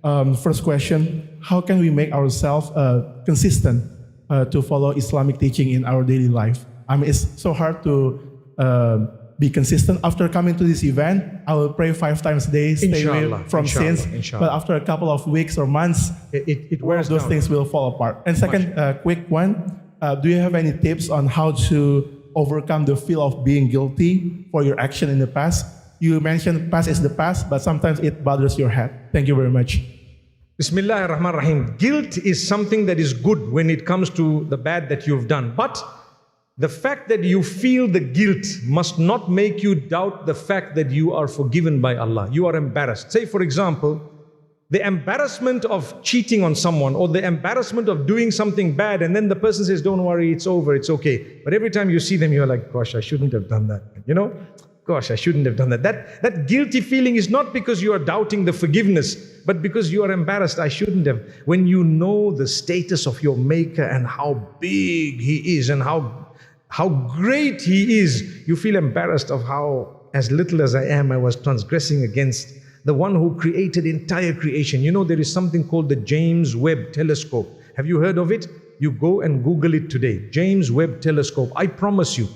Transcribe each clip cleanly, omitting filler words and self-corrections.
First question, how can we make ourselves consistent to follow Islamic teaching in our daily life? I mean, it's so hard to be consistent. After coming to this event, I will pray 5 times a day, stay away from sins. But after a couple of weeks or months, it wears those things will fall apart. And second, quick one, do you have any tips on how to overcome the feel of being guilty for your action in the past? You mentioned past is the past, but sometimes it bothers your head. Thank you very much. Bismillah ar-Rahman ar-Rahim. Guilt is something that is good when it comes to the bad that you've done. But the fact that you feel the guilt must not make you doubt the fact that you are forgiven by Allah. You are embarrassed. Say, for example, the embarrassment of cheating on someone or the embarrassment of doing something bad, and then the person says, don't worry, it's over, it's okay. But every time you see them, you're like, gosh, I shouldn't have done that. You know? Gosh, I shouldn't have done that. That guilty feeling is not because you are doubting the forgiveness, but because you are embarrassed. I shouldn't have. When you know the status of your Maker and how big He is and how great He is, you feel embarrassed of how, as little as I am, I was transgressing against the one who created entire creation. You know, there is something called the James Webb Telescope. Have you heard of it? You go and Google it today. James Webb Telescope. I promise you,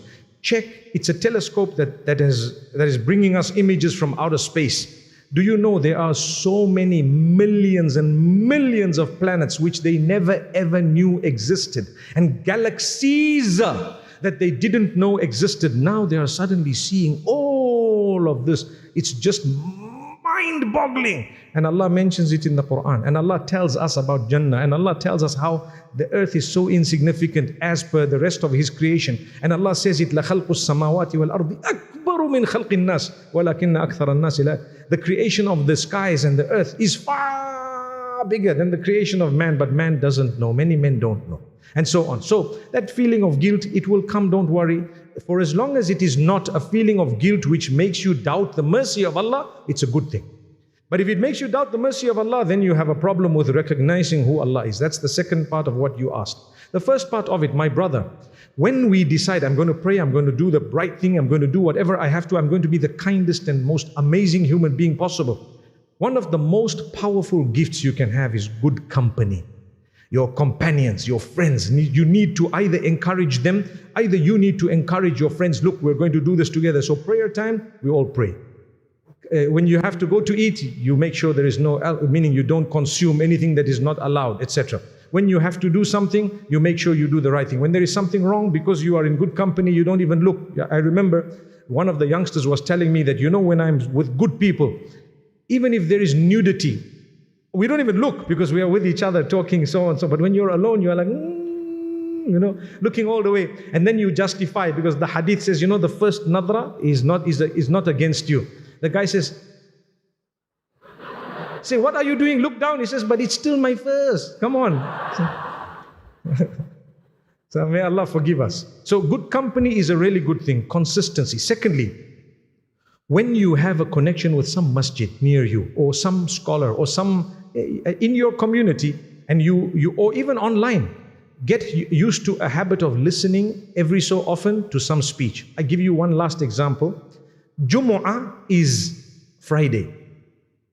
check. It's a telescope that is bringing us images from outer space. Do you know there are so many millions and millions of planets which they never ever knew existed, and galaxies that they didn't know existed. Now they are suddenly seeing all of this. It's just mind-boggling. And Allah mentions it in the Quran. And Allah tells us about Jannah. And Allah tells us how the earth is so insignificant as per the rest of His creation. And Allah says it, لَخَلْقُ السَّمَاوَاتِ وَالْأَرْضِ أَكْبَرُ مِنْ خَلْقِ النَّاسِ وَلَكِنَّ أَكْثَرَ النَّاسِ لَا. The creation of the skies and the earth is far bigger than the creation of man. But man doesn't know. Many men don't know. And so on. So that feeling of guilt, it will come, don't worry. For as long as it is not a feeling of guilt which makes you doubt the mercy of Allah, it's a good thing. But if it makes you doubt the mercy of Allah, then you have a problem with recognizing who Allah is. That's the second part of what you asked. The first part of it, my brother, when we decide, I'm going to pray, I'm going to do the right thing, I'm going to do whatever I have to, I'm going to be the kindest and most amazing human being possible. One of the most powerful gifts you can have is good company. Your companions, your friends, you need to either encourage them, either you need to encourage your friends. Look, we're going to do this together. So prayer time, we all pray. When you have to go to eat, you make sure there is no, meaning you don't consume anything that is not allowed, etc. When you have to do something, you make sure you do the right thing. When there is something wrong, because you are in good company, you don't even look. I remember one of the youngsters was telling me that, you know, when I'm with good people, even if there is nudity, we don't even look because we are with each other talking so and so. But when you're alone, you are like, you know, looking all the way. And then you justify because the hadith says, you know, the first nadra is not against you. The guy says, say, what are you doing? Look down. He says, but it's still my first. Come on. So may Allah forgive us. So good company is a really good thing. Consistency. Secondly, when you have a connection with some masjid near you, or some scholar, or some in your community, and you or even online, get used to a habit of listening every so often to some speech. I give you one last example. Jumu'ah is Friday.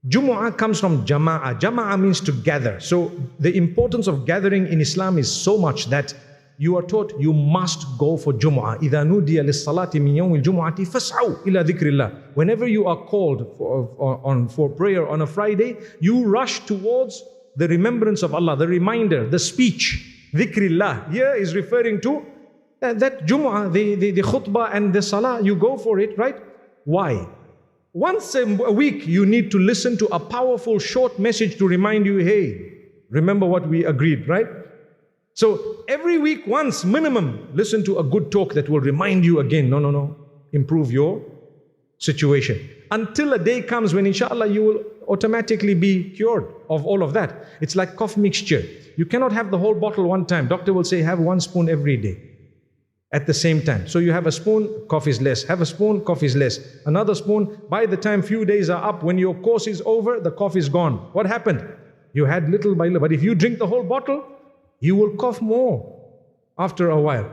Jumu'ah comes from Jama'ah. Jama'ah means to gather. So the importance of gathering in Islam is so much that you are taught you must go for Jumu'ah. إِذَا نُودِيَ لِلصَّلَاةِ مِنْ يَوْمِ الْجُمُعَةِ فَاسْعَوْا إِلَى ذِكْرِ اللَّهِ. Whenever you are called for prayer on a Friday, you rush towards the remembrance of Allah, the reminder, the speech. Dhikrillah here is referring to that Jumu'ah, the khutbah and the salah. You go for it, right? Why? Once a week you need to listen to a powerful short message to remind you, hey, remember what we agreed, right? So every week once minimum, listen to a good talk that will remind you again, no, improve your situation. Until a day comes when inshallah you will automatically be cured of all of that. It's like cough mixture. You cannot have the whole bottle one time. Doctor will say have 1 spoon every day at the same time. So you have a spoon, cough is less. Have a spoon, cough is less. Another spoon, by the time few days are up, when your course is over, the cough is gone. What happened? You had little by little. But if you drink the whole bottle, you will cough more after a while.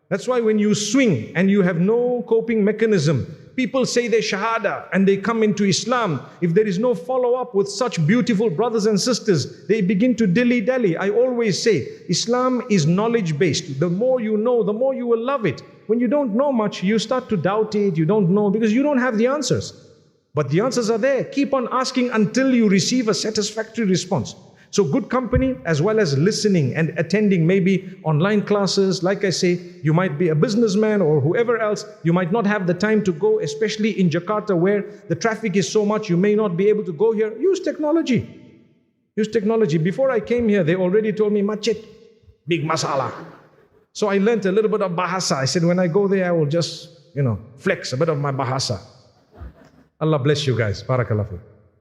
That's why when you swing and you have no coping mechanism, people say their shahada and they come into Islam, if there is no follow-up with such beautiful brothers and sisters, they begin to dilly-dally. I always say, Islam is knowledge-based. The more you know, the more you will love it. When you don't know much, you start to doubt it, you don't know, because you don't have the answers. But the answers are there. Keep on asking until you receive a satisfactory response. So good company, as well as listening and attending maybe online classes. Like I say, you might be a businessman or whoever else, you might not have the time to go, especially in Jakarta where the traffic is so much, you may not be able to go here. Use technology. Use technology. Before I came here, they already told me, Masjid, big masala. So I learned a little bit of Bahasa. I said, when I go there, I will just, flex a bit of my Bahasa. Allah bless you guys. Barakallahu.